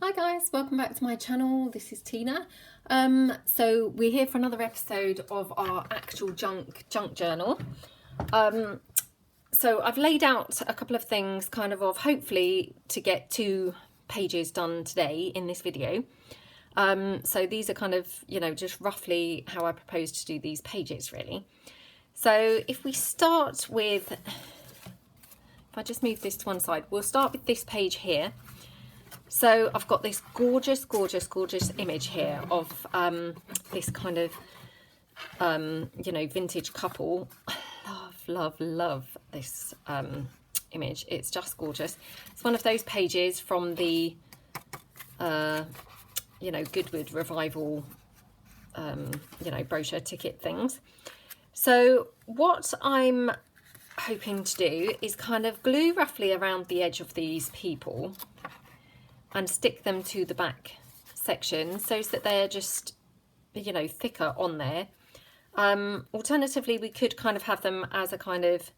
Hi guys, welcome back to my channel. This is Tina. So we're here for another episode of our actual junk journal. So I've laid out a couple of things kind of hopefully to get 2 pages done today in this video. So these are kind of, just roughly how I propose to do these pages really. So if we start with, if I just move this to one side, we'll start with this page here. So I've got this gorgeous image here of this kind of, vintage couple. I love this image. It's just gorgeous. It's one of those pages from the, Goodwood Revival, brochure ticket things. So what I'm hoping to do is kind of glue roughly around the edge of these people and stick them to the back section so that they're just, thicker on there. Alternatively, we could kind of have them as a kind of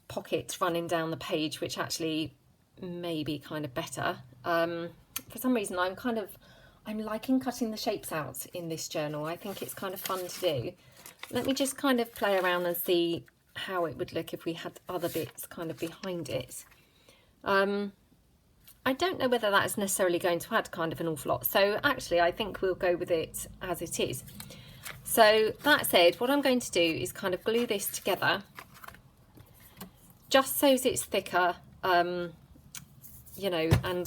pocket running down the page, which actually may be kind of better. For some reason, I'm liking cutting the shapes out in this journal. I think it's kind of fun to do. Let me just kind of play around and see how it would look if we had other bits kind of behind it. I don't know whether that is necessarily going to add kind of an awful lot. So actually, I think we'll go with it as it is. So that said, what I'm going to do is kind of glue this together just so it's thicker, and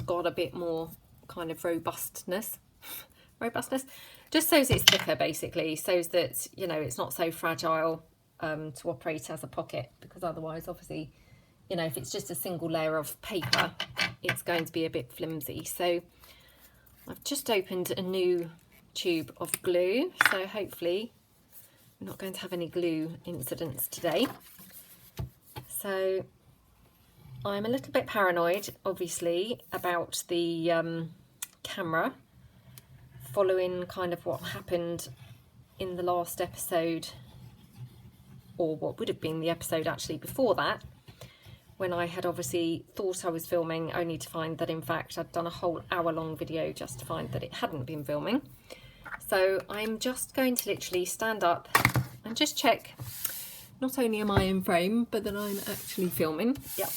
got a bit more kind of robustness, just so it's thicker basically, so that, it's not so fragile to operate as a pocket, because otherwise, obviously, if it's just a single layer of paper, it's going to be a bit flimsy. So I've just opened a new tube of glue, so hopefully we're not going to have any glue incidents today. So I'm a little bit paranoid, obviously, about the camera, following kind of what happened in the last episode, or what would have been the episode actually before that, when I had obviously thought I was filming, only to find that in fact I'd done a whole hour-long video just to find that it hadn't been filming. So I'm just going to literally stand up and just check, not only am I in frame, but that I'm actually filming. Yep.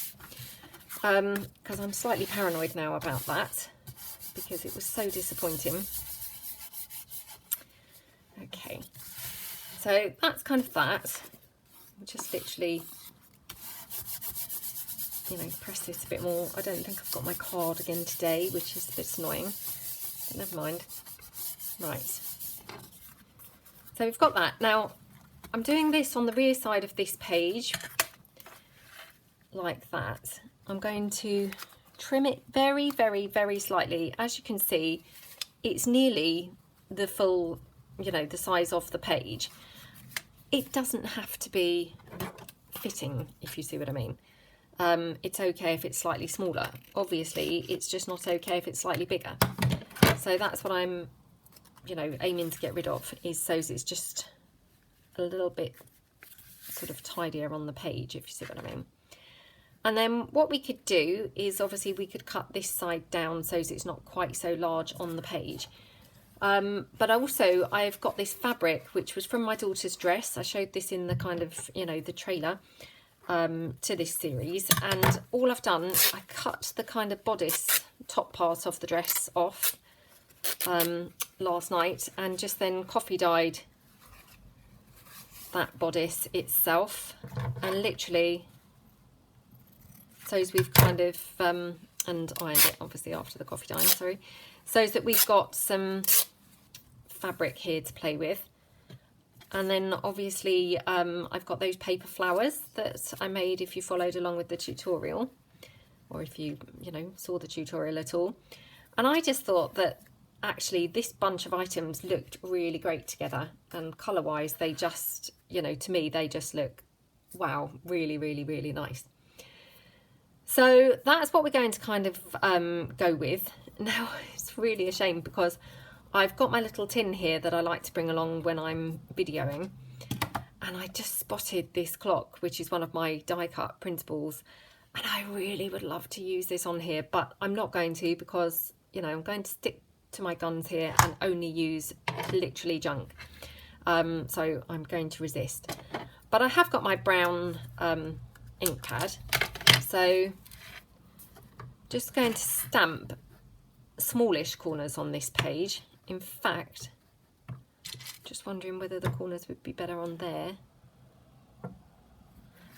Because I'm slightly paranoid now about that, because it was so disappointing. Okay, so that's kind of that. Just literally, press this a bit more. I don't think I've got my card again today, which is a bit annoying, but never mind. Right, so we've got that. Now I'm doing this on the rear side of this page like that. I'm going to trim it very slightly. As you can see, it's nearly the full, the size of the page. It doesn't have to be fitting, if you see what I mean. It's okay if it's slightly smaller. Obviously, it's just not okay if it's slightly bigger. So that's what I'm, aiming to get rid of, is so it's just a little bit sort of tidier on the page, if you see what I mean. And then what we could do is obviously we could cut this side down so it's not quite so large on the page. But also I've got this fabric, which was from my daughter's dress. I showed this in the kind of, the trailer to this series, and all I've done, I cut the kind of bodice top part of the dress off last night, and just then coffee dyed that bodice itself, and literally, so as we've kind of and ironed it obviously after the coffee dyeing, sorry, so that we've got some fabric here to play with. And then obviously I've got those paper flowers that I made, if you followed along with the tutorial, or if you, saw the tutorial at all. And I just thought that actually this bunch of items looked really great together, and colour wise they just, to me they just look, wow, really nice. So that's what we're going to kind of go with. Now it's really a shame, because I've got my little tin here that I like to bring along when I'm videoing, and I just spotted this clock, which is one of my die cut printables, and I really would love to use this on here, but I'm not going to, because you know, I'm going to stick to my guns here and only use literally junk. So I'm going to resist. But I have got my brown ink pad, so just going to stamp smallish corners on this page. In fact, just wondering whether the corners would be better on there.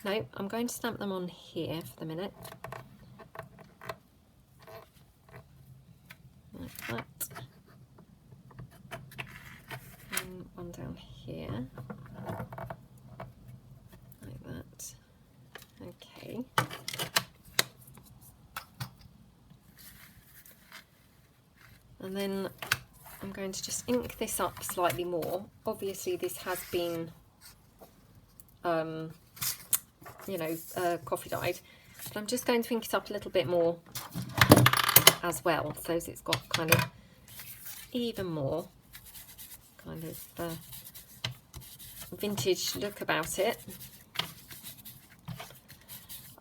No, I'm going to stamp them on here for the minute. Like that. And one down here. Like that. Okay. And then I'm going to just ink this up slightly more. Obviously this has been, you know, coffee dyed, but I'm just going to ink it up a little bit more as well, so it's got kind of even more kind of vintage look about it.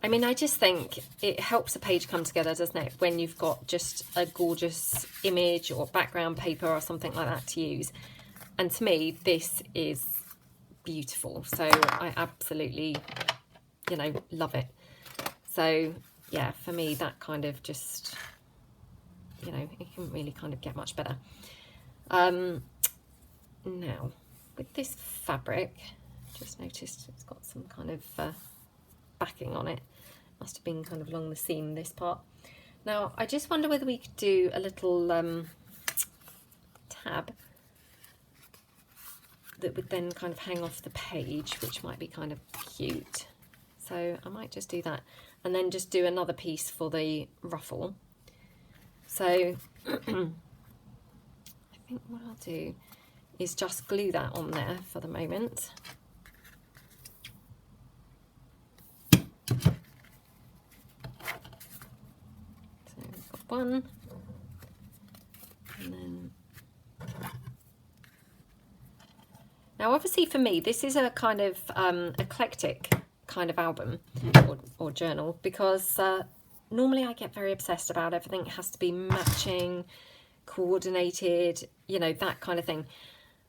I mean, I just think it helps a page come together, doesn't it, when you've got just a gorgeous image or background paper or something like that to use. And to me, this is beautiful. So I absolutely, you know, love it. So yeah, for me, that kind of just, you know, it can really kind of get much better. Now, with this fabric, just noticed it's got some kind of backing on it. Must have been kind of along the seam, this part. Now I just wonder whether we could do a little tab that would then kind of hang off the page, which might be kind of cute. So I might just do that, and then just do another piece for the ruffle. So I think what I'll do is just glue that on there for the moment. One, and then now obviously for me this is a kind of eclectic kind of album or journal, because normally I get very obsessed about everything has to be matching, coordinated, you know, that kind of thing.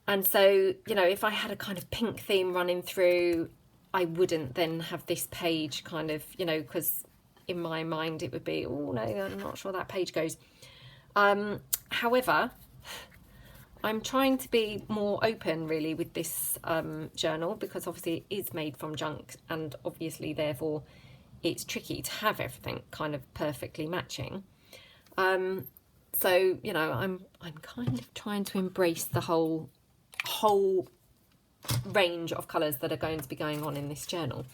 And so, you know, if I had a kind of pink theme running through, I wouldn't then have this page kind of, you know, because in my mind it would be, oh no, I'm not sure that page goes. However, I'm trying to be more open really with this journal, because obviously it is made from junk, and obviously therefore it's tricky to have everything kind of perfectly matching. So, you know, I'm kind of trying to embrace the whole range of colours that are going to be going on in this journal.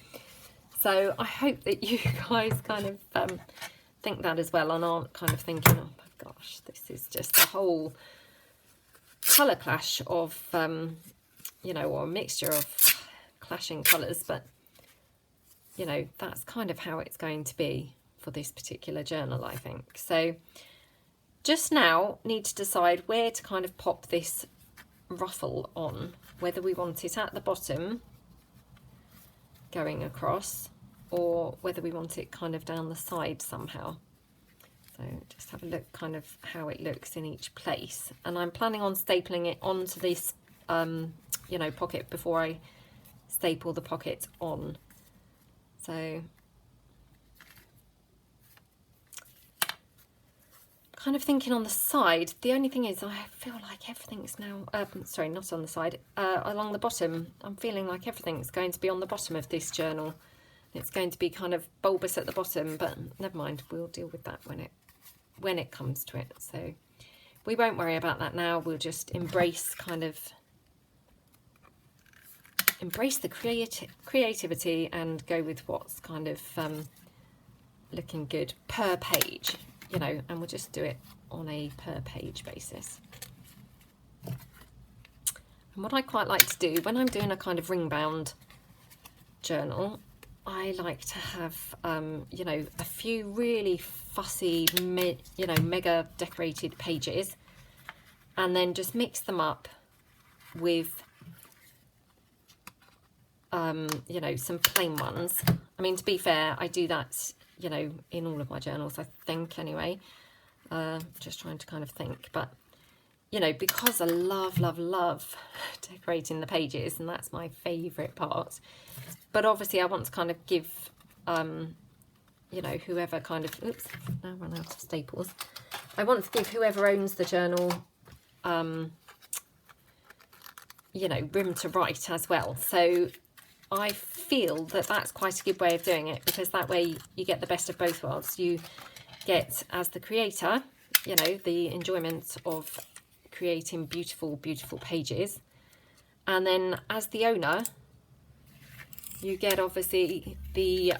So I hope that you guys kind of think that as well, and aren't kind of thinking, oh my gosh, this is just a whole colour clash of, you know, or a mixture of clashing colours. But, you know, that's kind of how it's going to be for this particular journal, I think. So just now need to decide where to kind of pop this ruffle on, whether we want it at the bottom going across, or whether we want it kind of down the side somehow. So just have a look kind of how it looks in each place, and I'm planning on stapling it onto this you know, pocket before I staple the pocket on. So kind of thinking on the side. The only thing is I feel like everything's now, sorry, not on the side, along the bottom. I'm feeling like everything's going to be on the bottom of this journal. It's going to be kind of bulbous at the bottom, but never mind, we'll deal with that when it comes to it. So we won't worry about that now. We'll just embrace the creativity and go with what's kind of looking good per page, you know, and we'll just do it on a per page basis. And what I quite like to do when I'm doing a kind of ring bound journal, I like to have, you know, a few really fussy, you know, mega decorated pages, and then just mix them up with, you know, some plain ones. I mean, to be fair, I do that, you know, in all of my journals, I think, anyway. Just trying to kind of think, but you know, because I love decorating the pages, and that's my favourite part. But obviously I want to kind of give, you know, whoever kind of, oops, now run out of staples. I want to give whoever owns the journal, you know, room to write as well. So I feel that that's quite a good way of doing it, because that way you get the best of both worlds. You get, as the creator, you know, the enjoyment of creating beautiful pages, and then as the owner you get obviously the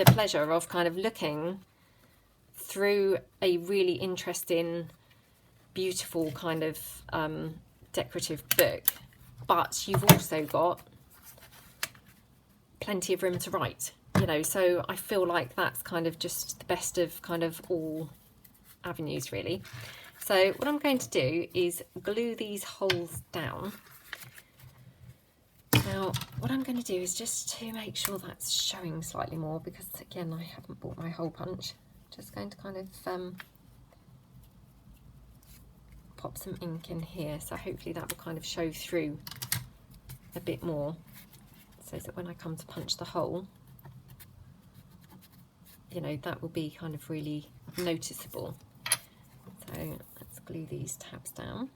pleasure of kind of looking through a really interesting, beautiful kind of decorative book, but you've also got plenty of room to write, you know. So I feel like that's kind of just the best of kind of all avenues, really. So what I'm going to do is glue these holes down. Now what I'm going to do is just to make sure that's showing slightly more, because again I haven't bought my hole punch, just going to kind of pop some ink in here, so hopefully that will kind of show through a bit more, so that when I come to punch the hole, you know, that will be kind of really noticeable. So let's glue these tabs down.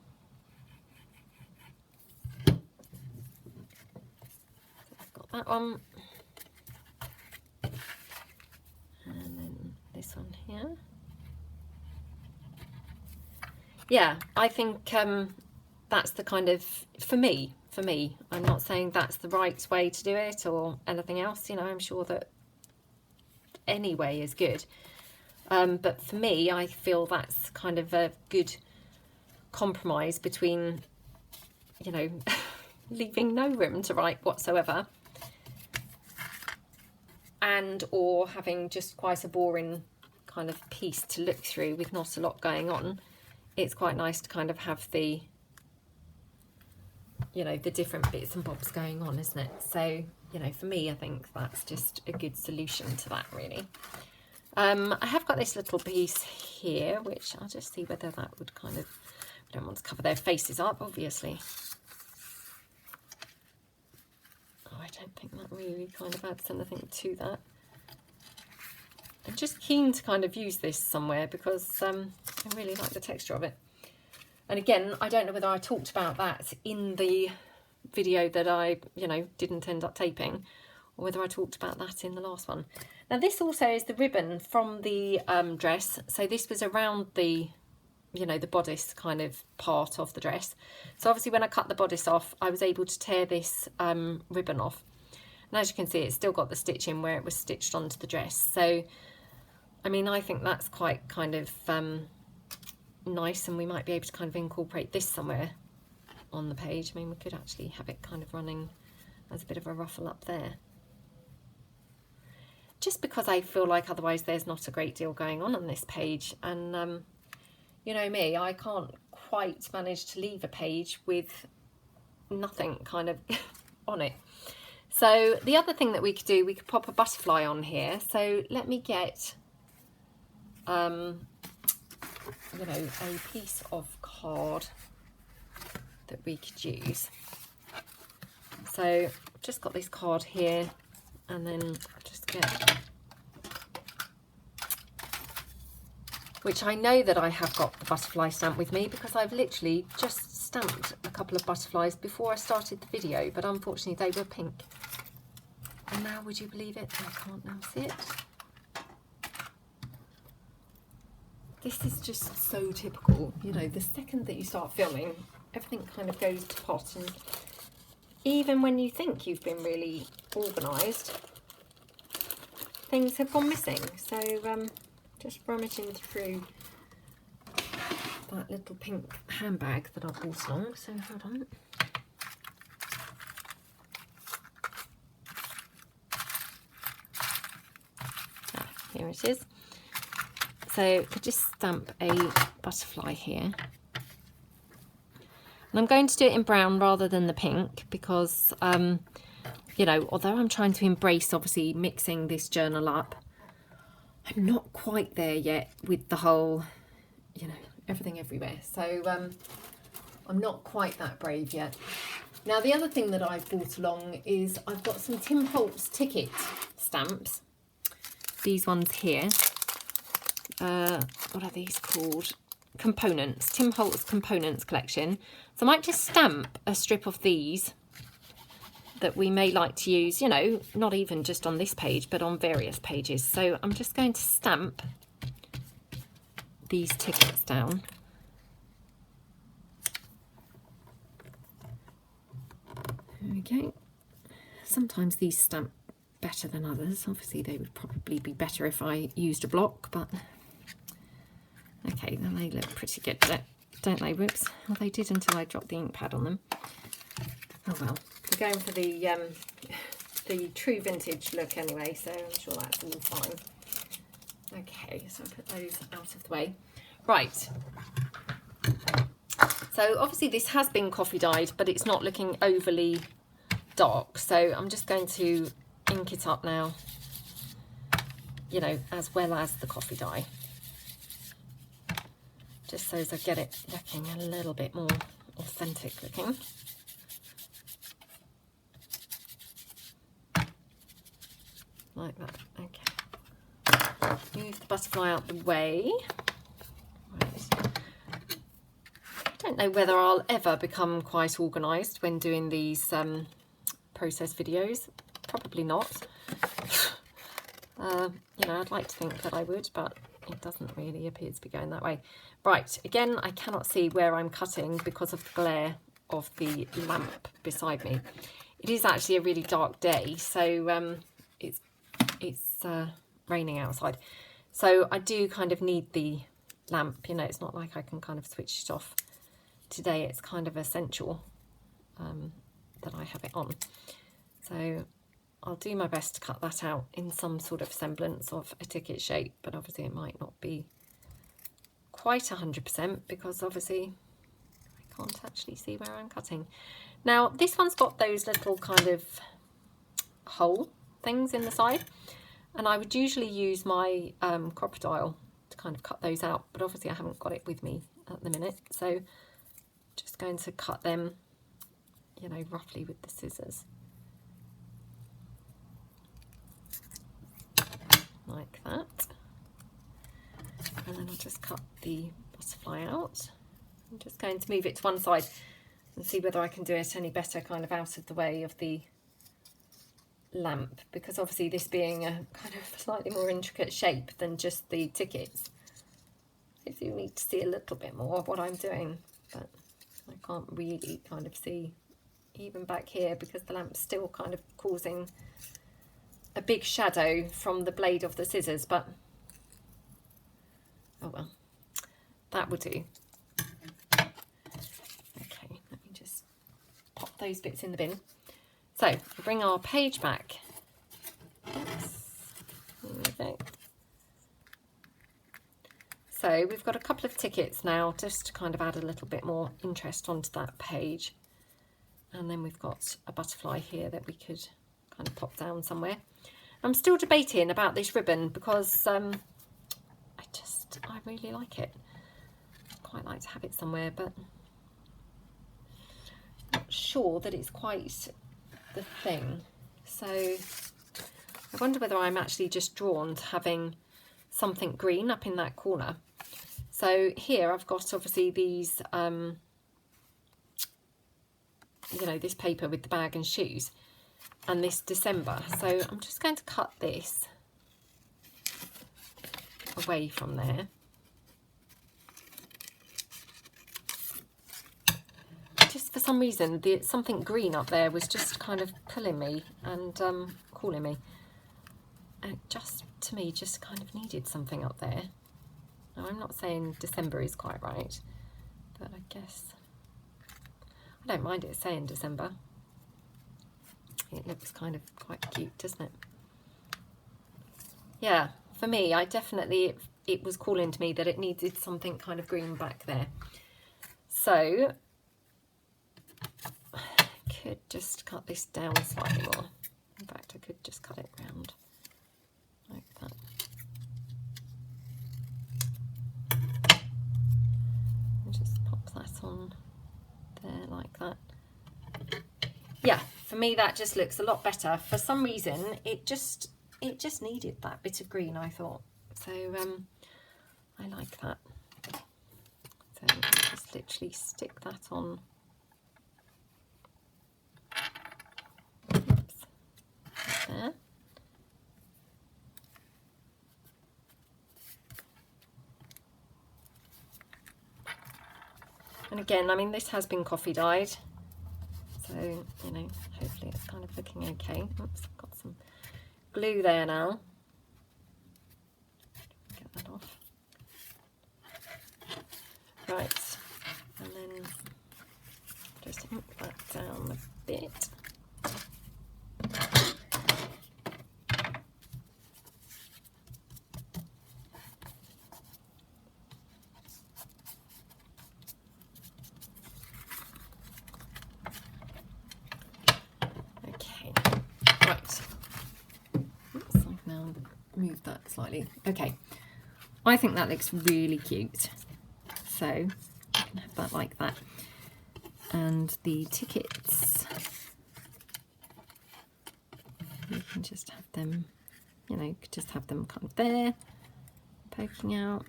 So I've got that one, and then this one here. Yeah, I think that's the kind of, for me, I'm not saying that's the right way to do it or anything else, you know, I'm sure that any way is good. But for me, I feel that's kind of a good compromise between, you know, leaving no room to write whatsoever, and or having just quite a boring kind of piece to look through with not a lot going on. It's quite nice to kind of have the, you know, the different bits and bobs going on, isn't it? So, you know, for me, I think that's just a good solution to that, really. I have got this little piece here, which I'll just see whether that would kind of, I don't want to cover their faces up, obviously. Oh, I don't think that really kind of adds anything to that. I'm just keen to kind of use this somewhere, because I really like the texture of it. And again, I don't know whether I talked about that in the video that I, you know, didn't end up taping, or whether I talked about that in the last one. Now this also is the ribbon from the dress. So this was around the, you know, the bodice kind of part of the dress. So obviously when I cut the bodice off, I was able to tear this ribbon off. And as you can see, it's still got the stitching where it was stitched onto the dress. So, I mean, I think that's quite kind of nice, and we might be able to kind of incorporate this somewhere on the page. I mean, we could actually have it kind of running as a bit of a ruffle up there, just because I feel like otherwise there's not a great deal going on this page. And you know me, I can't quite manage to leave a page with nothing kind of on it. So the other thing that we could do, we could pop a butterfly on here. So let me get you know, a piece of card that we could use. So I've just got this card here, and then just get, which I know that I have got the butterfly stamp with me, because I've literally just stamped a couple of butterflies before I started the video, but unfortunately they were pink. And now, would you believe it, I can't now see it. This is just so typical, you know, the second that you start filming, everything kind of goes to pot, and even when you think you've been really organised, things have gone missing. So just rummaging through that little pink handbag that I brought along, so hold on. Ah, here it is. So I could just stamp a butterfly here. And I'm going to do it in brown rather than the pink, because, you know, although I'm trying to embrace, obviously, mixing this journal up, I'm not quite there yet with the whole, you know, everything everywhere. So I'm not quite that brave yet. Now, the other thing that I've brought along is I've got some Tim Holtz ticket stamps. These ones here. What are these called? Components. Tim Holtz Components collection. So I might just stamp a strip of these that we may like to use, you know, not even just on this page, but on various pages. So I'm just going to stamp these tickets down. There we go. Sometimes these stamp better than others. Obviously they would probably be better if I used a block, but okay, then they look pretty good, don't they? Whoops. Well, they did until I dropped the ink pad on them. Oh well. We're going for the true vintage look anyway, so I'm sure that's all fine. Okay, so I'll put those out of the way. Right. So obviously this has been coffee dyed, but it's not looking overly dark. So I'm just going to ink it up now, you know, as well as the coffee dye. Just so as I get it looking a little bit more authentic looking. Like that, okay. Move the butterfly out the way. Right. I don't know whether I'll ever become quite organised when doing these process videos. Probably not. You know, I'd like to think that I would, but it doesn't really appear to be going that way. Right, again, I cannot see where I'm cutting because of the glare of the lamp beside me. It is actually a really dark day, so it's raining outside, so I do kind of need the lamp. You know, it's not like I can kind of switch it off. Today it's kind of essential that I have it on, so I'll do my best to cut that out in some sort of semblance of a ticket shape, but obviously it might not be quite 100% because obviously I can't actually see where I'm cutting. Now this one's got those little kind of hole things in the side, and I would usually use my crocodile to kind of cut those out, but obviously I haven't got it with me at the minute, so just going to cut them, you know, roughly with the scissors like that, and then I'll just cut the butterfly out. I'm just going to move it to one side and see whether I can do it any better kind of out of the way of the lamp, because obviously this being a kind of slightly more intricate shape than just the tickets, I do need to see a little bit more of what I'm doing, but I can't really kind of see even back here because the lamp's still kind of causing a big shadow from the blade of the scissors, but oh well, that will do. Okay, let me just pop those bits in the bin. So we'll bring our page back. Oops. There we go. So we've got a couple of tickets now, just to kind of add a little bit more interest onto that page. And then we've got a butterfly here that we could kind of pop down somewhere. I'm still debating about this ribbon because I really like it. I'd quite like to have it somewhere, but not sure that it's quite the thing. So I wonder whether I'm actually just drawn to having something green up in that corner. So here I've got obviously these, you know, this paper with the bag and shoes, and this December. So I'm just going to cut this away from there. Just for some reason, something green up there was just kind of pulling me and calling me. And it just, to me, just kind of needed something up there. Now, I'm not saying December is quite right, but I guess I don't mind it saying December. It looks kind of quite cute, doesn't it? Yeah, for me, I definitely, it was calling to me that it needed something kind of green back there. So I could just cut this down slightly more. In fact, I could just cut it round like that. for me that just looks a lot better. For some reason it just needed that bit of green, I thought. So I like that. So just literally stick that on. Oops. There. And again, I mean, this has been coffee dyed, so, you know, hopefully it's kind of looking okay. Oops, I've got some glue there now. Get that off. Right, and then just ink that down a bit. Move that slightly. Okay, I think that looks really cute, so you can have that like that. And the tickets, you can just have them, you know, you could just have them kind of there poking out.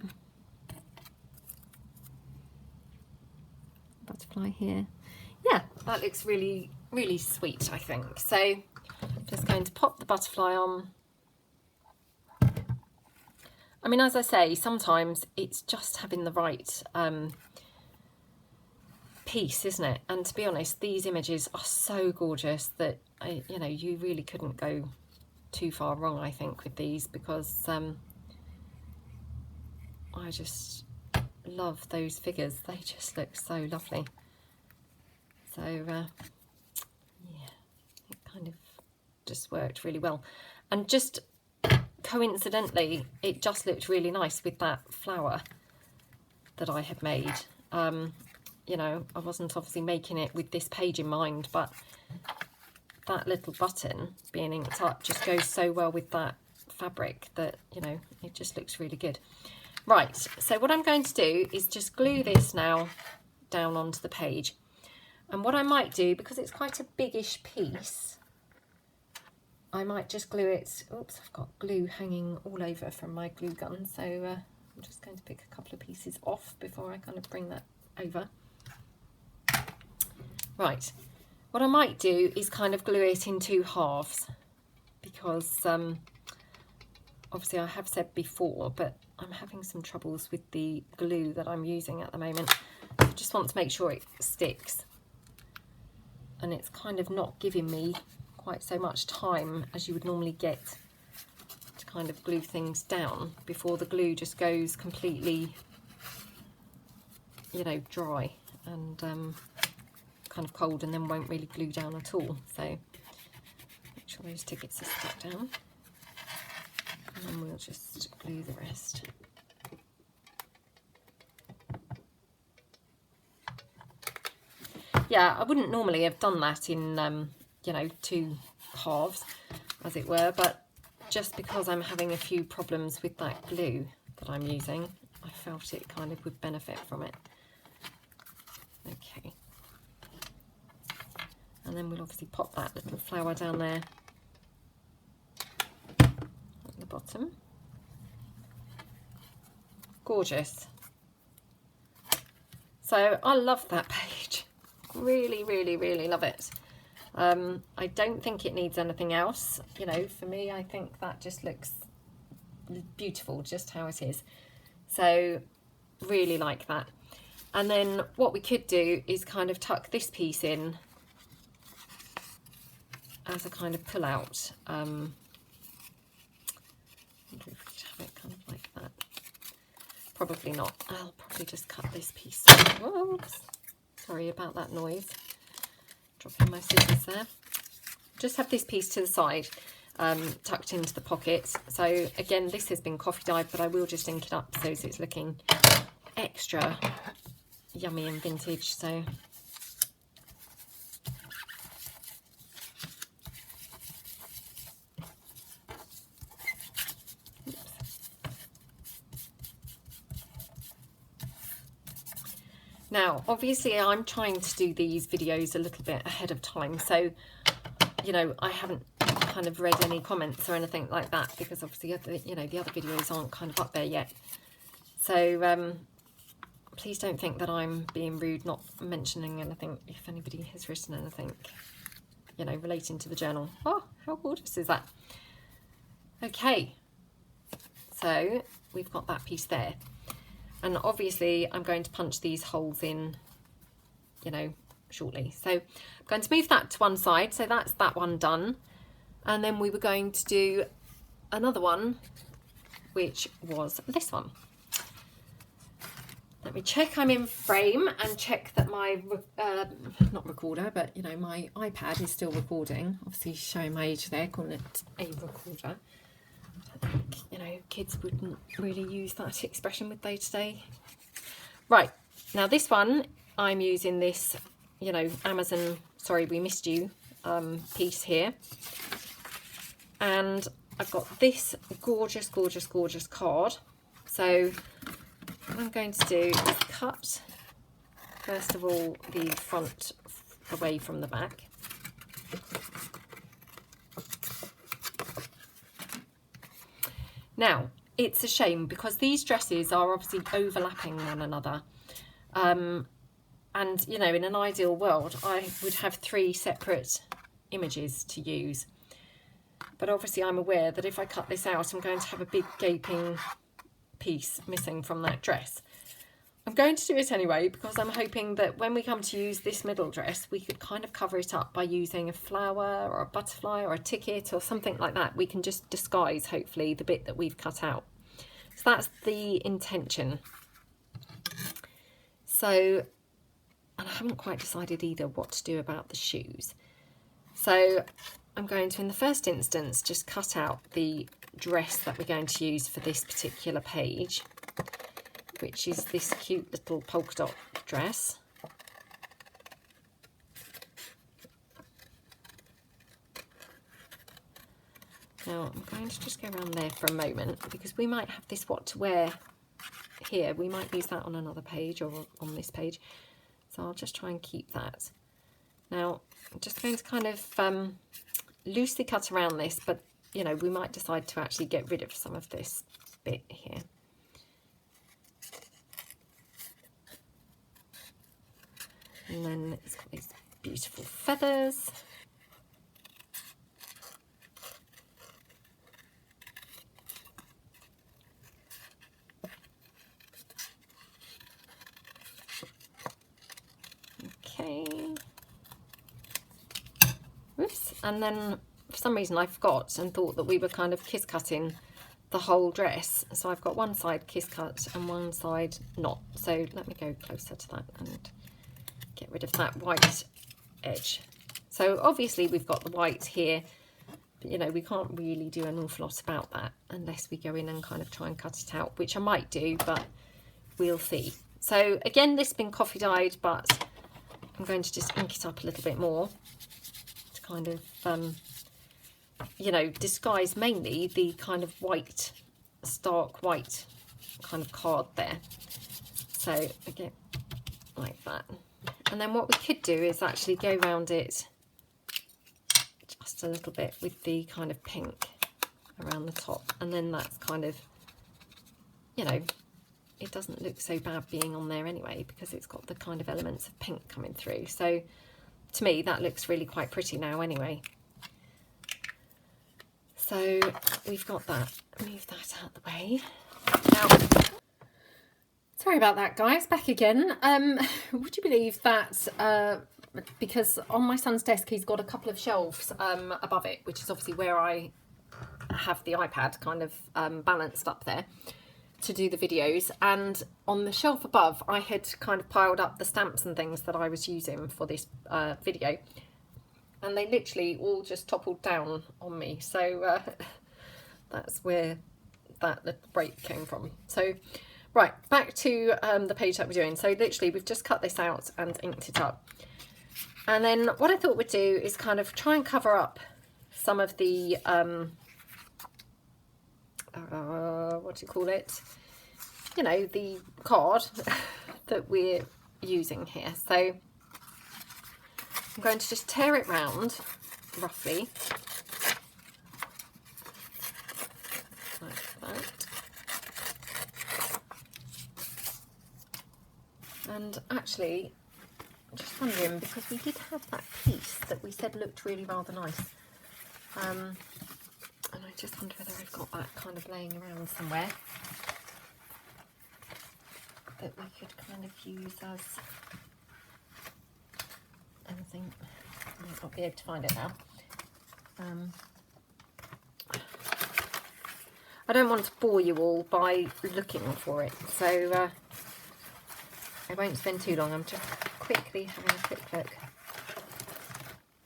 Butterfly here. Yeah, that looks really, really sweet, I think. So I'm just going to pop the butterfly on. I mean, as I say, sometimes it's just having the right piece, isn't it? And to be honest, these images are so gorgeous that, you know, you really couldn't go too far wrong, I think, with these, because I just love those figures. They just look so lovely. So, yeah, it kind of just worked really well. And just coincidentally, it just looked really nice with that flower that I had made. You know, I wasn't obviously making it with this page in mind, but that little button being inked up just goes so well with that fabric that, you know, it just looks really good. Right, so what I'm going to do is just glue this now down onto the page. And what I might do, because it's quite a biggish piece, I might just glue it. Oops, I've got glue hanging all over from my glue gun, so I'm just going to pick a couple of pieces off before I kind of bring that over. Right, what I might do is kind of glue it in two halves, because obviously I have said before, but I'm having some troubles with the glue that I'm using at the moment. I just want to make sure it sticks, and it's kind of not giving me quite so much time as you would normally get to kind of glue things down before the glue just goes completely, you know, dry and kind of cold, and then won't really glue down at all. So make sure those tickets are stuck down, and then we'll just glue the rest. Yeah, I wouldn't normally have done that in you know, two halves, as it were, but just because I'm having a few problems with that glue that I'm using, I felt it kind of would benefit from it. Okay, and then we'll obviously pop that little flower down there at the bottom. Gorgeous. So I love that page, really, really, really love it. I don't think it needs anything else, you know. For me, I think that just looks beautiful just how it is. So really like that. And then what we could do is kind of tuck this piece in as a kind of pull out. I wonder if we could have it kind of like that. Probably not. I'll probably just cut this piece. Whoops. Sorry about that noise. Dropping my scissors there. Just have this piece to the side, tucked into the pocket. So again, this has been coffee dyed, but I will just ink it up so it's looking extra yummy and vintage. So now, obviously, I'm trying to do these videos a little bit ahead of time, so you know, I haven't kind of read any comments or anything like that, because obviously, you know, the other videos aren't kind of up there yet. So please don't think that I'm being rude, not mentioning anything if anybody has written anything, you know, relating to the journal. Oh, how gorgeous is that? Okay, so we've got that piece there. And obviously I'm going to punch these holes in, you know, shortly. So I'm going to move that to one side. So that's that one done. And then we were going to do another one, which was this one. Let me check I'm in frame and check that my, not recorder, but, you know, my iPad is still recording. Obviously showing my age there, calling it a recorder. I think, you know, kids wouldn't really use that expression, would they, today? Right, now this one, I'm using this, you know, Amazon, sorry, we missed you, piece here. And I've got this gorgeous, gorgeous, gorgeous card. So what I'm going to do is cut, first of all, the front away from the back. Now, it's a shame because these dresses are obviously overlapping one another. And, you know, in an ideal world, I would have 3 separate images to use. But obviously I'm aware that if I cut this out, I'm going to have a big gaping piece missing from that dress. I'm going to do it anyway because I'm hoping that when we come to use this middle dress, we could kind of cover it up by using a flower or a butterfly or a ticket or something like that. We can just disguise, hopefully, the bit that we've cut out. So that's the intention. So, and I haven't quite decided either what to do about the shoes. So I'm going to, in the first instance, just cut out the dress that we're going to use for this particular page, which is this cute little polka dot dress. Now I'm going to just go around there for a moment because we might have this what to wear here. We might use that on another page or on this page. So I'll just try and keep that. Now I'm just going to kind of loosely cut around this, but you know, we might decide to actually get rid of some of this bit here. And then it's got these beautiful feathers. Okay. Whoops. And then for some reason I forgot and thought that we were kind of kiss cutting the whole dress. So I've got one side kiss cut and one side not. So let me go closer to that and get rid of that white edge. So obviously we've got the white here, but you know, we can't really do an awful lot about that unless we go in and kind of try and cut it out, which I might do, but we'll see. So again, this has been coffee dyed, but I'm going to just ink it up a little bit more to kind of, you know, disguise mainly the kind of white, stark white kind of card there. So again, like that. And then what we could do is actually go around it just a little bit with the kind of pink around the top. And then that's kind of, you know, it doesn't look so bad being on there anyway because it's got the kind of elements of pink coming through. So to me, that looks really quite pretty now anyway. So we've got that. Move that out the way. Now, sorry about that, guys. Back again. Would you believe that because on my son's desk he's got a couple of shelves above it, which is obviously where I have the iPad kind of balanced up there to do the videos, and on the shelf above I had kind of piled up the stamps and things that I was using for this video, and they literally all just toppled down on me. So that's where that little break came from. So right, back to the page that we're doing. So literally we've just cut this out and inked it up. And then what I thought we'd do is kind of try and cover up some of the, what do you call it? You know, the card that we're using here. So I'm going to just tear it round roughly. Like that. And actually, I'm just wondering, because we did have that piece that we said looked really rather nice. And I just wonder whether I've got that kind of laying around somewhere that we could kind of use as anything. I might not be able to find it now. I don't want to bore you all by looking for it, so I won't spend too long. I'm just quickly having a quick look.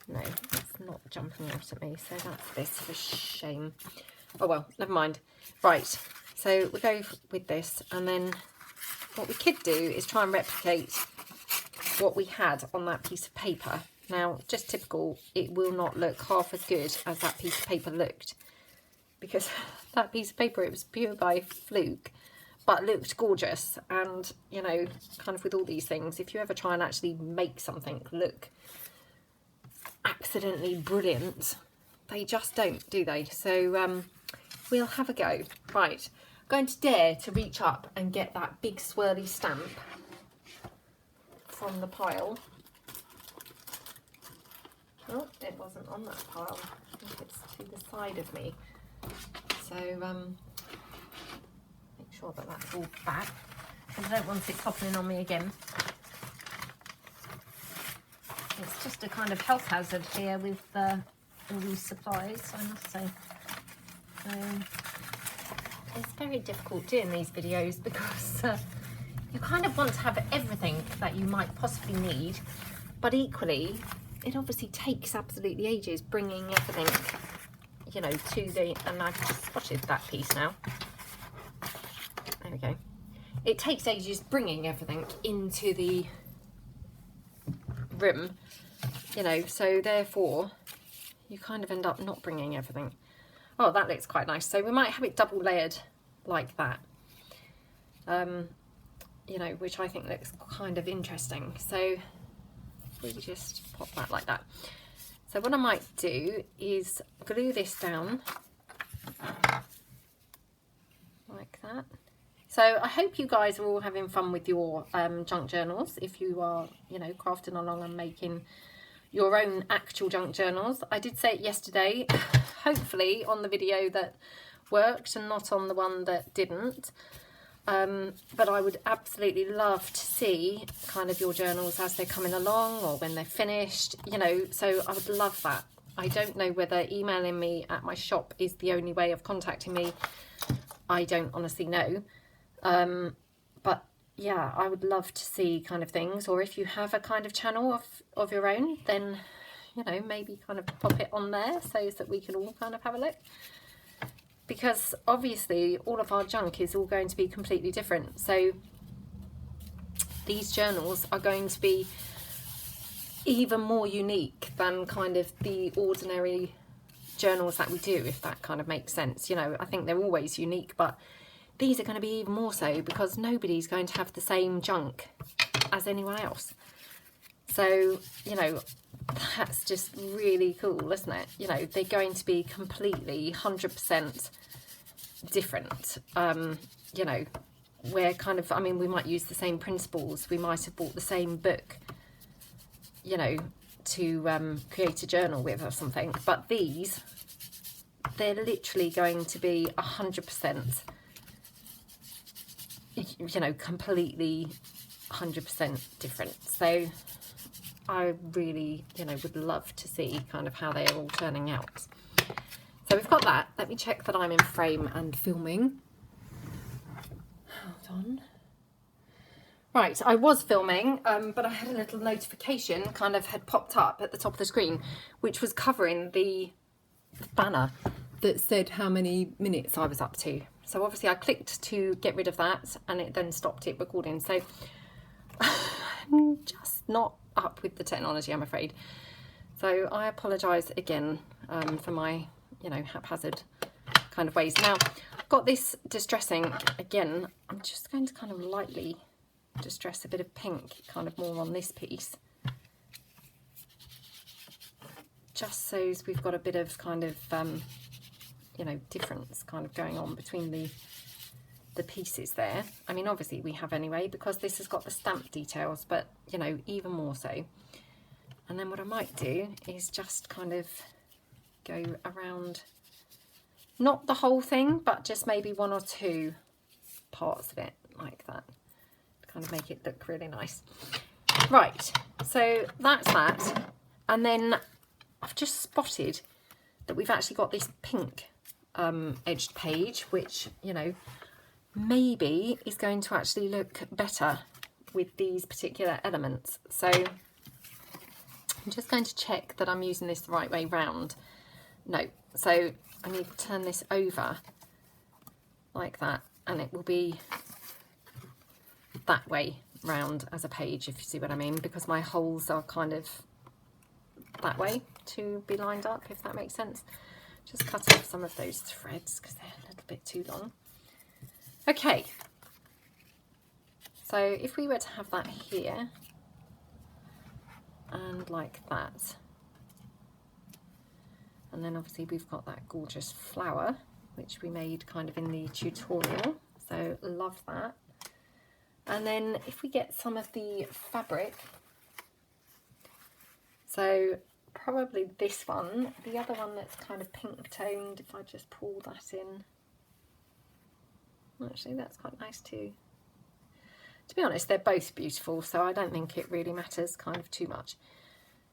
No, it's not jumping out at me, so that's this for shame. Oh well, never mind. Right, so we'll go with this, and then what we could do is try and replicate what we had on that piece of paper. Now, just typical, it will not look half as good as that piece of paper looked, because that piece of paper, it was pure by fluke, but looked gorgeous. And, you know, kind of with all these things, if you ever try and actually make something look accidentally brilliant, they just don't, do they? So we'll have a go. Right, I'm going to dare to reach up and get that big swirly stamp from the pile. Oh, it wasn't on that pile. I think it's to the side of me. So make sure that that's all back, and I don't want it toppling on me again. It's just a kind of health hazard here with all these supplies, I must say. It's very difficult doing these videos because you kind of want to have everything that you might possibly need, but equally it obviously takes absolutely ages bringing everything, you know, to the, and I've just spotted that piece now. There we go. It takes ages bringing everything into the room, you know, so therefore you kind of end up not bringing everything. Oh, that looks quite nice. So we might have it double layered like that, you know, which I think looks kind of interesting. So we just pop that like that. So what I might do is glue this down like that. So I hope you guys are all having fun with your junk journals, if you are, you know, crafting along and making your own actual junk journals. I did say it yesterday, hopefully on the video that worked and not on the one that didn't. But I would absolutely love to see kind of your journals as they're coming along or when they're finished, you know, so I would love that. I don't know whether emailing me at my shop is the only way of contacting me. I don't honestly know. But yeah, I would love to see kind of things, or if you have a kind of channel of your own, then, you know, maybe kind of pop it on there so that we can all kind of have a look. Because obviously all of our junk is all going to be completely different. So these journals are going to be even more unique than kind of the ordinary journals that we do, if that kind of makes sense. You know, I think they're always unique, but these are going to be even more so because nobody's going to have the same junk as anyone else. So, you know, that's just really cool, isn't it? You know, they're going to be completely 100% different. You know, we're kind of, I mean, we might use the same principles. We might have bought the same book, you know, to create a journal with or something. But these, they're literally going to be 100%, you know, completely 100% different. So I really, you know, would love to see kind of how they're all turning out. So we've got that. Let me check that I'm in frame and filming. Hold on. Right, I was filming, but I had a little notification kind of had popped up at the top of the screen, which was covering the banner that said how many minutes I was up to. So obviously I clicked to get rid of that, and it then stopped it recording. So I'm just not up with the technology, I'm afraid. So I apologise again for my, you know, haphazard kind of ways. Now, I've got this distressing again. I'm just going to kind of lightly distress a bit of pink kind of more on this piece, just so we've got a bit of kind of, you know, difference kind of going on between the pieces there. I mean, obviously we have anyway, because this has got the stamp details, but, you know, even more so. And then what I might do is just kind of go around, not the whole thing, but just maybe one or two parts of it like that, to kind of make it look really nice. Right, so that's that. And then I've just spotted that we've actually got this pink edged page, which, you know, maybe is going to actually look better with these particular elements. So I'm just going to check that I'm using this the right way round. No, so I need to turn this over like that, and it will be that way round as a page, if you see what I mean, because my holes are kind of that way to be lined up, if that makes sense. Just cut off some of those threads because they're a little bit too long. Okay, so if we were to have that here and like that, and then obviously we've got that gorgeous flower which we made kind of in the tutorial, so love that. And then if we get some of the fabric, so probably this one, the other one that's kind of pink toned, if I just pull that in, actually that's quite nice too. To be honest, they're both beautiful, so I don't think it really matters kind of too much.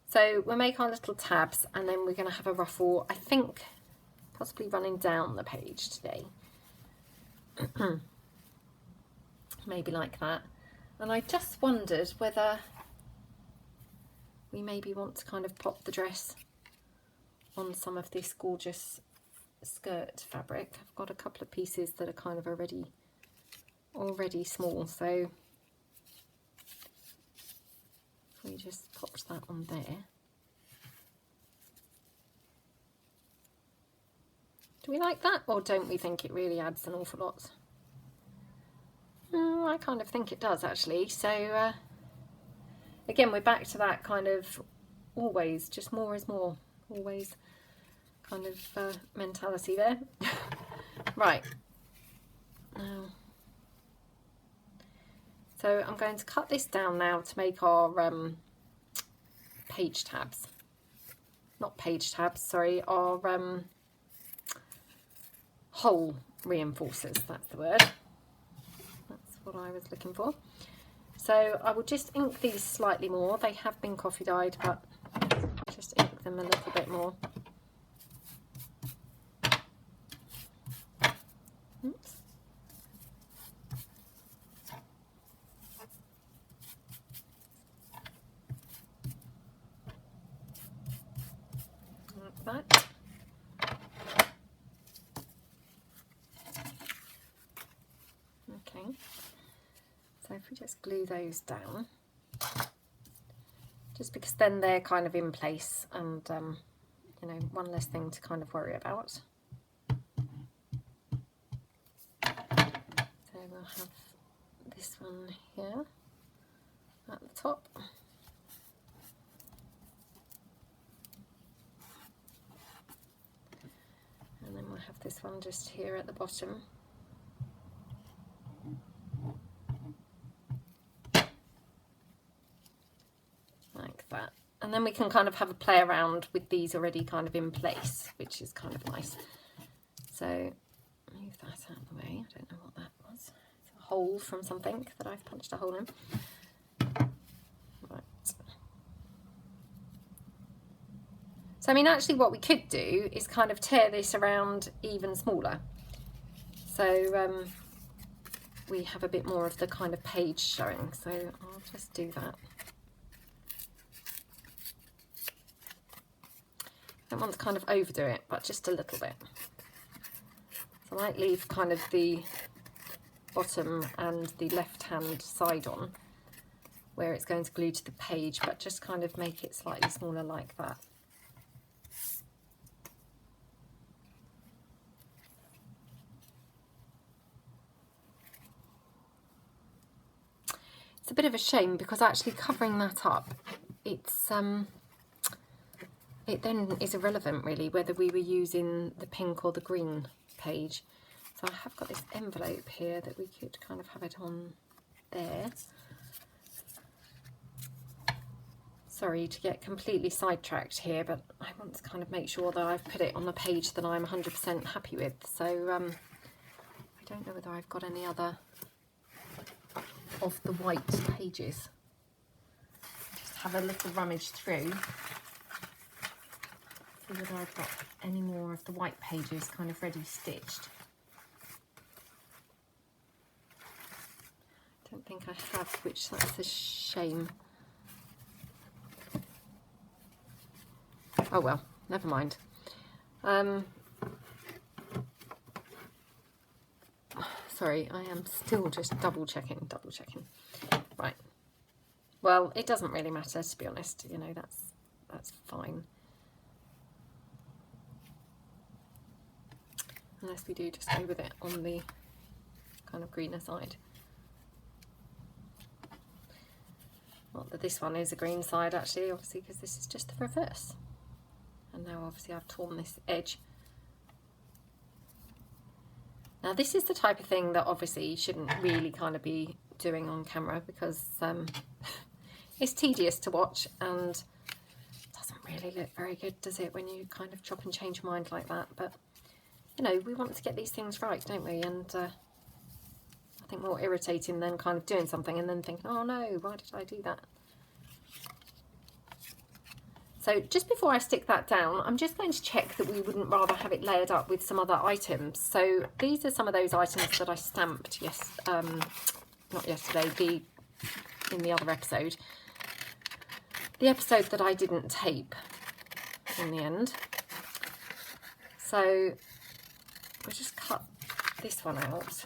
So we'll make our little tabs, and then we're going to have a ruffle, I think possibly running down the page today. Maybe like that. And I just wondered whether we maybe want to kind of pop the dress on some of this gorgeous skirt fabric. I've got a couple of pieces that are kind of already small, so if we just popped that on there. Do we like that, or don't we think it really adds an awful lot? I kind of think it does actually. So again, we're back to that kind of always just more is more, always kind of mentality there. Right, now, so I'm going to cut this down now to make our page tabs, not page tabs, sorry, our hole reinforcers, that's the word. That's what I was looking for. So I will just ink these slightly more. They have been coffee dyed, but just ink them a little bit more. Oops. Like that. Okay. So if we just glue those down, just because then they're kind of in place, and you know, one less thing to kind of worry about. So we'll have this one here at the top. And then we'll have this one just here at the bottom. Like that. And then we can kind of have a play around with these already kind of in place, which is kind of nice. So move that out of the way. I don't know what that was. It's a hole from something that I've punched a hole in. Right. So I mean, actually what we could do is kind of tear this around even smaller. So we have a bit more of the kind of page showing. So I'll just do that. I don't want to kind of overdo it, but just a little bit. So I might leave kind of the bottom and the left-hand side on where it's going to glue to the page, but just kind of make it slightly smaller like that. It's a bit of a shame because actually covering that up, it's it then is irrelevant really whether we were using the pink or the green page. So I have got this envelope here that we could kind of have it on there. Sorry to get completely sidetracked here, but I want to kind of make sure that I've put it on the page that I'm 100% happy with. So I don't know whether I've got any other of the white pages. Just have a little rummage through. See whether I've got any more of the white pages kind of ready stitched. I don't think I have, which that's a shame. Oh well, never mind. Sorry, I am still just double checking. Right. Well, it doesn't really matter, to be honest. You know, that's fine. Unless we do just go with it on the kind of greener side. Not that this one is a green side actually, obviously, because this is just the reverse. And now obviously I've torn this edge. Now this is the type of thing that obviously you shouldn't really kind of be doing on camera, because it's tedious to watch and doesn't really look very good, does it, when you kind of chop and change your mind like that. But you know, we want to get these things right, don't we? And I think more irritating than kind of doing something and then thinking, oh no, why did I do that? So just before I stick that down, I'm just going to check that we wouldn't rather have it layered up with some other items. So these are some of those items that I stamped, not yesterday, in the other episode. The episode that I didn't tape in the end. So we'll just cut this one out,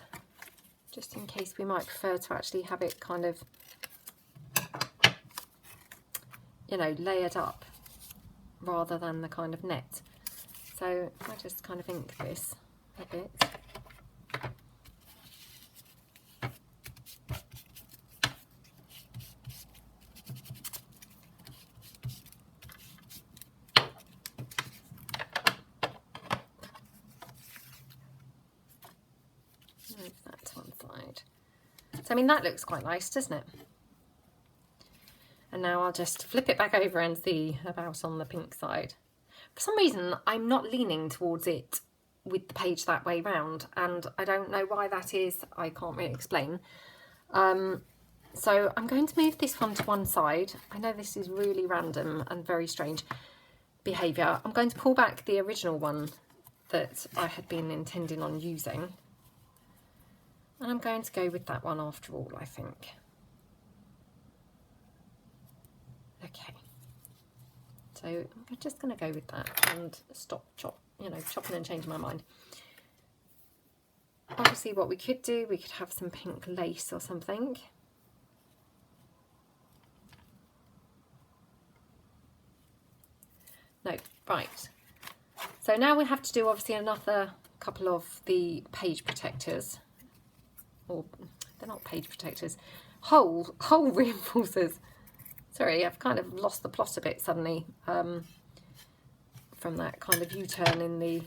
just in case we might prefer to actually have it kind of, you know, layered up rather than the kind of net. So I just kind of ink this a bit. Move that to one side. So I mean, that looks quite nice, doesn't it? And now I'll just flip it back over and see about on the pink side. For some reason, I'm not leaning towards it with the page that way round, and I don't know why that is. I can't really explain. So I'm going to move this one to one side. I know this is really random and very strange behaviour. I'm going to pull back the original one that I had been intending on using. And I'm going to go with that one after all, I think. Okay, so I'm just going to go with that and stop chopping and changing my mind. Obviously what we could do, we could have some pink lace or something. No, right. So now we have to do obviously another couple of the page protectors. Or they're not page protectors, hole reinforcers. Sorry, I've kind of lost the plot a bit suddenly from that kind of U-turn in the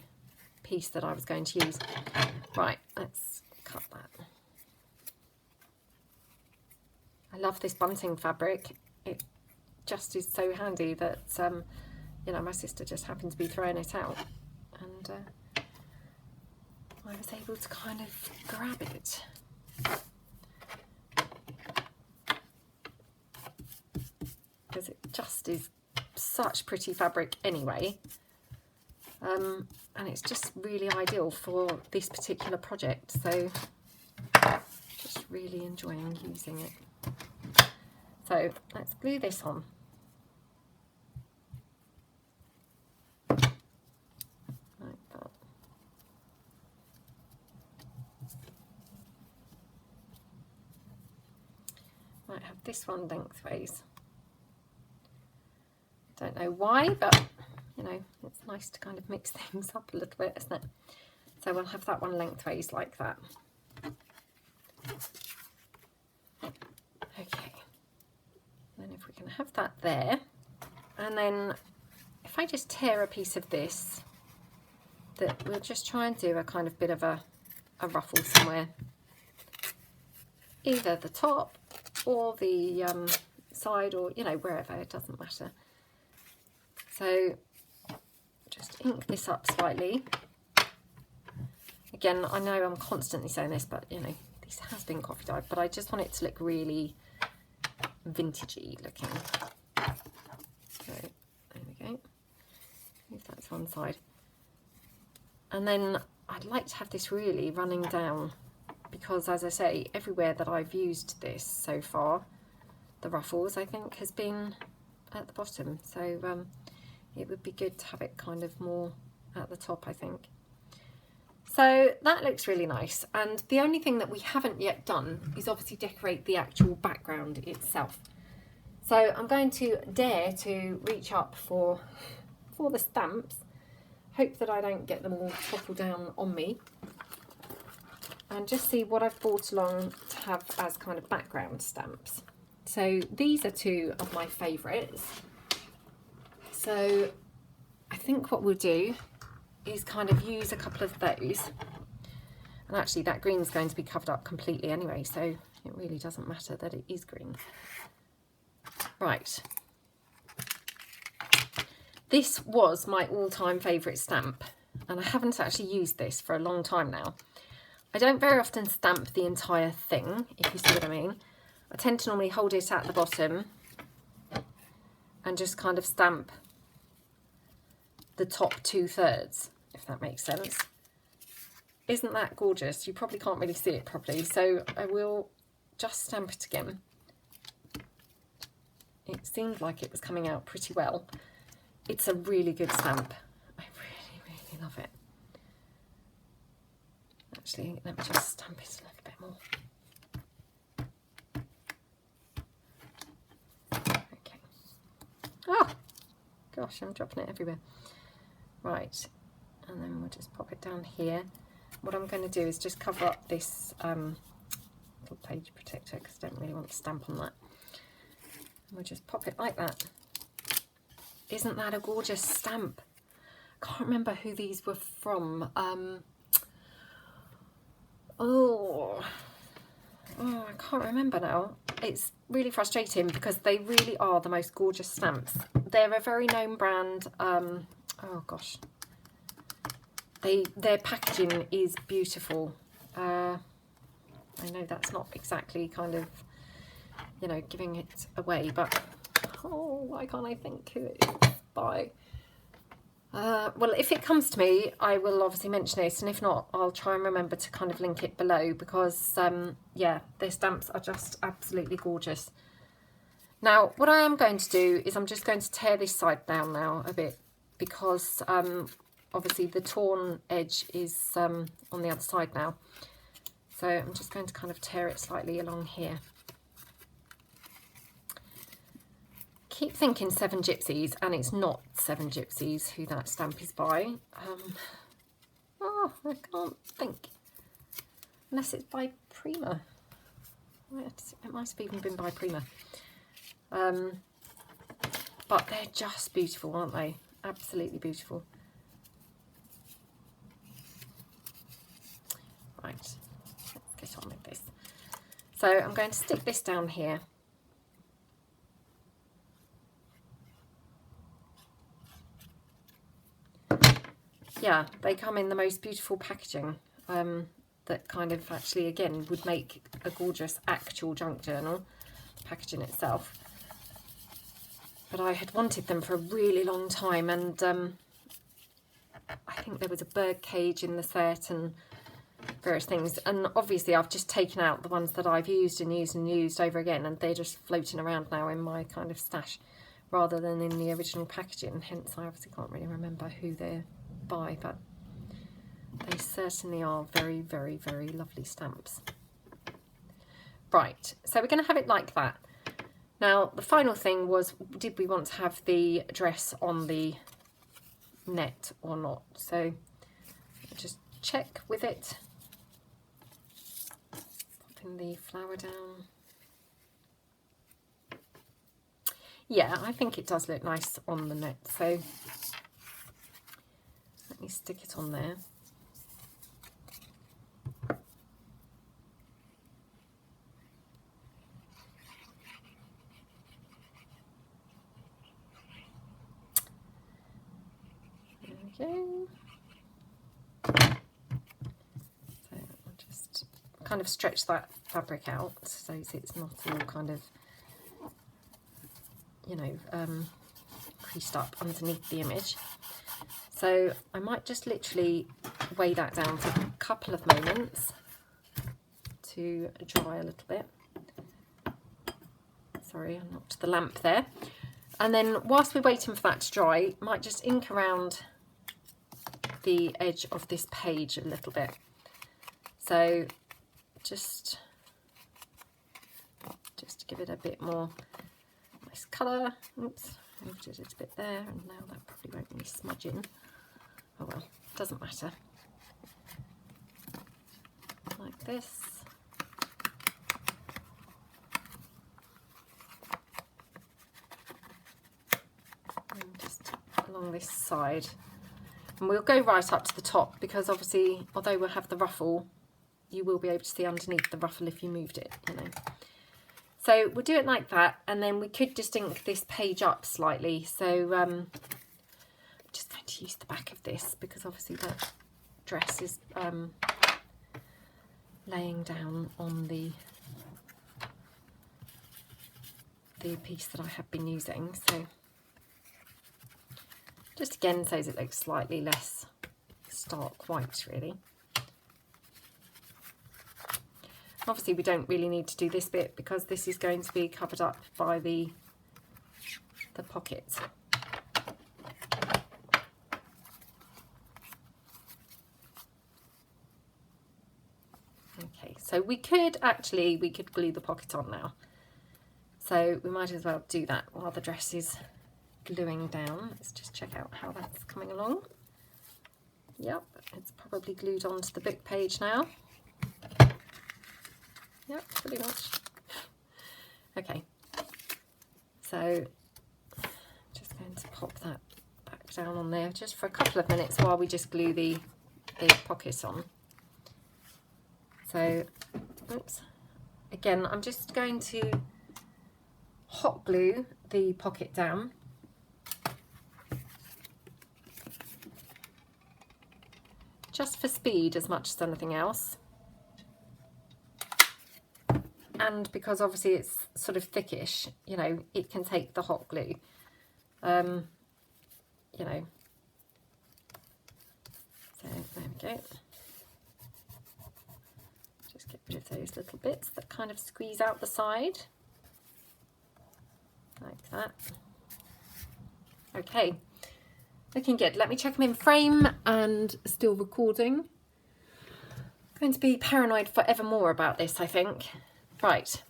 piece that I was going to use. Right, let's cut that. I love this bunting fabric. It just is so handy that, you know, my sister just happened to be throwing it out. And I was able to kind of grab it. Because it just is such pretty fabric anyway, and it's just really ideal for this particular project, so just really enjoying using it. So let's glue this on. Like that. Might have this one lengthways. Don't know why, but you know, it's nice to kind of mix things up a little bit, isn't it? So we'll have that one lengthways like that. Okay, then if we can have that there, and then if I I just tear a piece of this, that we'll just try and do a kind of bit of a ruffle somewhere, either the top or the side, or you know, wherever, it doesn't matter. So just ink this up slightly. Again, I know I'm constantly saying this, but you know, this has been coffee dyed, but I just want it to look really vintagey looking. So there we go. Move that to one side. And then I'd like to have this really running down, because as I say, everywhere that I've used this so far, the ruffles, I think, has been at the bottom. So it would be good to have it kind of more at the top, I think. So that looks really nice. And the only thing that we haven't yet done is obviously decorate the actual background itself. So I'm going to dare to reach up for the stamps. Hope that I don't get them all topple down on me. And just see what I've brought along to have as kind of background stamps. So these are two of my favourites. So I think what we'll do is kind of use a couple of those. And actually that green's going to be covered up completely anyway, so it really doesn't matter that it is green. Right. This was my all-time favourite stamp, and I haven't actually used this for a long time now. I don't very often stamp the entire thing, if you see what I mean. I tend to normally hold it at the bottom and just kind of stamp the top 2/3, if that makes sense. Isn't that gorgeous? You probably can't really see it properly, so I will just stamp it again. It seemed like it was coming out pretty well. It's a really good stamp. I really, really love it. Actually, let me just stamp it a little bit more. Okay. Oh, gosh, I'm dropping it everywhere. Right, and then we'll just pop it down here. What I'm going to do is just cover up this little page protector, because I don't really want to stamp on that. And we'll just pop it like that. Isn't that a gorgeous stamp? Can't remember who these were from. Oh, I can't remember now. It's really frustrating because they really are the most gorgeous stamps. They're a very known brand. Oh gosh, their packaging is beautiful. I know that's not exactly kind of, you know, giving it away, but oh, why can't I think who it is by? Well, if it comes to me, I will obviously mention it, and if not, I'll try and remember to kind of link it below, because yeah, their stamps are just absolutely gorgeous. Now, what I am going to do is I'm just going to tear this side down now a bit, because obviously the torn edge is on the other side now. So I'm just going to kind of tear it slightly along here. Keep thinking Seven Gypsies, and it's not Seven Gypsies who that stamp is by. Oh, I can't think. Unless it's by Prima. It might have even been by Prima. But they're just beautiful, aren't they? Absolutely beautiful. Right, let's get on with this. So I'm going to stick this down here. Yeah, they come in the most beautiful packaging that kind of actually, again, would make a gorgeous actual junk journal, packaging itself. But I had wanted them for a really long time, and I think there was a bird cage in the set and various things. And obviously I've just taken out the ones that I've used and used and used over again, and they're just floating around now in my kind of stash rather than in the original packaging. Hence I obviously can't really remember who they're by, but they certainly are very, very, very lovely stamps. Right, so we're going to have it like that. Now the final thing was, did we want to have the dress on the net or not? So just check with it, popping the flower down. Yeah, I think it does look nice on the net, so Let me stick it on there. There we go. So I'll just kind of stretch that fabric out so it's not all kind of, you know, creased up underneath the image. So I might just literally weigh that down for a couple of moments to dry a little bit. Sorry, I knocked the lamp there. And then whilst we're waiting for that to dry, I might just ink around the edge of this page a little bit. So just to give it a bit more nice colour. Oops, moved it a bit there, and now that probably won't really smudge in. Oh well, doesn't matter. Like this. And just along this side. And we'll go right up to the top, because obviously, although we'll have the ruffle, you will be able to see underneath the ruffle if you moved it, you know. So we'll do it like that, and then we could just ink this page up slightly. So I'm just going to use the back of this, because obviously that dress is laying down on the piece that I have been using. So just again, so it looks slightly less stark white, really. Obviously we don't really need to do this bit, because this is going to be covered up by the pockets. Okay, so we could glue the pocket on now. So we might as well do that while the dress is gluing down. Let's just check out how that's coming along. Yep, it's probably glued onto the book page now. Yep, pretty much. Okay, so just going to pop that back down on there just for a couple of minutes while we just glue the pocket on. So, oops, again, I'm just going to hot glue the pocket down. Just for speed as much as anything else. And because obviously it's sort of thickish, you know, it can take the hot glue, you know. So there we go. Just get rid of those little bits that kind of squeeze out the side, like that. Okay, looking good. Let me check them in frame and still recording. I'm going to be paranoid forevermore about this, I think. Right,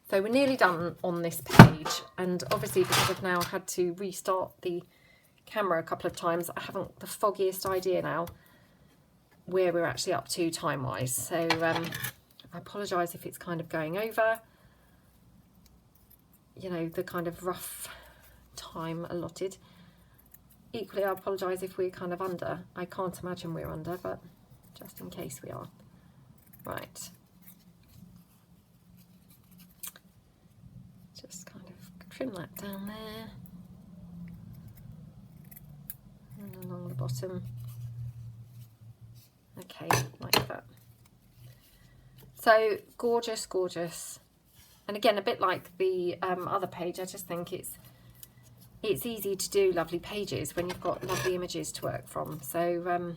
so we're nearly done on this page, and obviously because I've now had to restart the camera a couple of times, I haven't the foggiest idea now where we're actually up to time-wise. So I apologise if it's kind of going over, you know, the kind of rough time allotted. Equally, I apologise if we're kind of under. I can't imagine we're under, but just in case we are. Right. Just kind of trim that down there and along the bottom. Okay, like that. So gorgeous, gorgeous. And again, a bit like the other page, I just think it's easy to do lovely pages when you've got lovely images to work from. So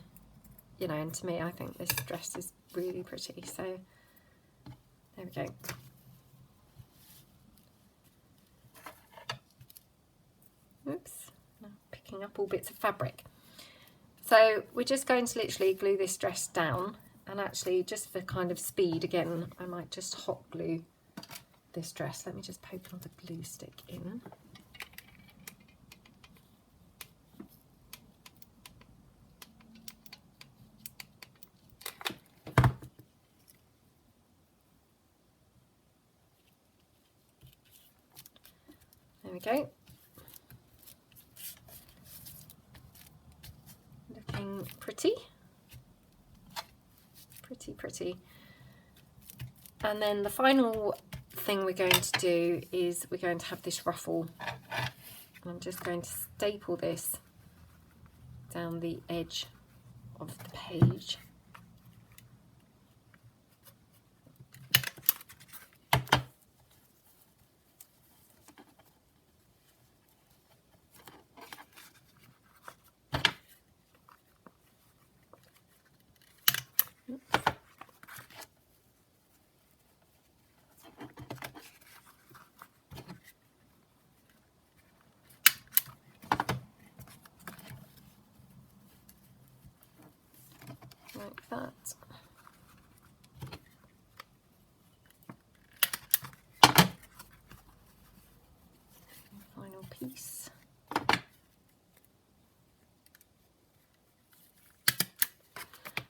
you know, and to me, I think this dress is really pretty. So there we go. Oops, now picking up all bits of fabric. So we're just going to literally glue this dress down, and actually just for kind of speed again, I might just hot glue this dress. Let me just poke another glue stick in. There we go. Looking looking pretty. Pretty. And then the final thing we're going to do is we're going to have this ruffle. I'm just going to staple this down the edge of the page. Like that. Final piece.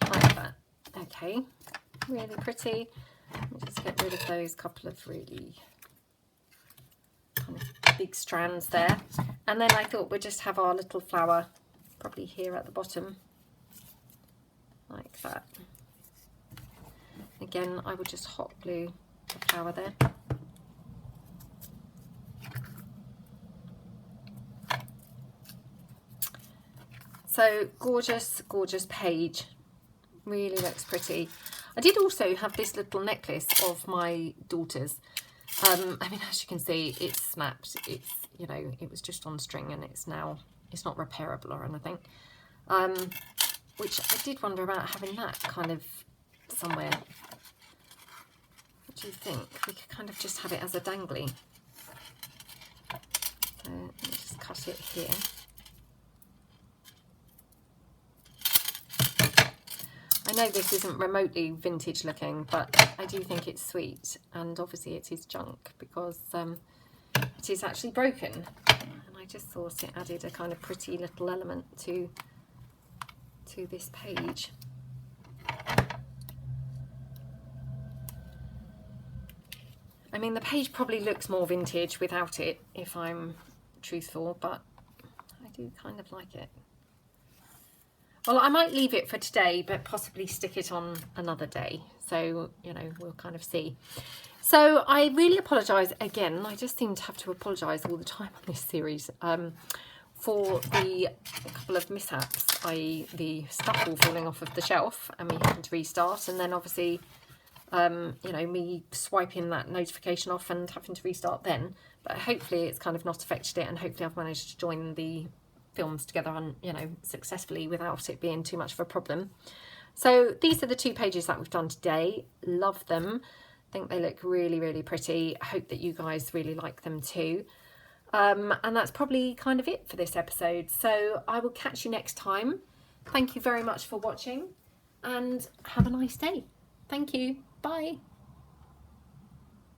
Like that. Okay, really pretty. Let me just get rid of those couple of really kind of big strands there. And then I thought we'd just have our little flower probably here at the bottom. Like that. Again, I would just hot glue the flower there. So gorgeous, gorgeous page. Really looks pretty. I did also have this little necklace of my daughter's. I mean, as you can see, it's snapped. It's, you know, it was just on string and it's now, it's not repairable or anything. Which I did wonder about having that kind of somewhere. What do you think? We could kind of just have it as a dangly. So let me just cut it here. I know this isn't remotely vintage looking, but I do think it's sweet, and obviously it is junk because it is actually broken, and I just thought it added a kind of pretty little element to this page. I mean, the page probably looks more vintage without it, if I'm truthful, but I do kind of like it. Well, I might leave it for today, but possibly stick it on another day. So, you know, we'll kind of see. So I really apologise again. I just seem to have to apologise all the time on this series for the couple of mishaps, i.e. the stuff all falling off of the shelf and me having to restart. And then obviously, you know, me swiping that notification off and having to restart then. But hopefully it's kind of not affected it, and hopefully I've managed to join the films together and, you know, successfully without it being too much of a problem. So these are the two pages that we've done today. Love them. I think they look really, really pretty. I hope that you guys really like them too. And that's probably kind of it for this episode. So I will catch you next time. Thank you very much for watching and have a nice day. Thank you. Bye.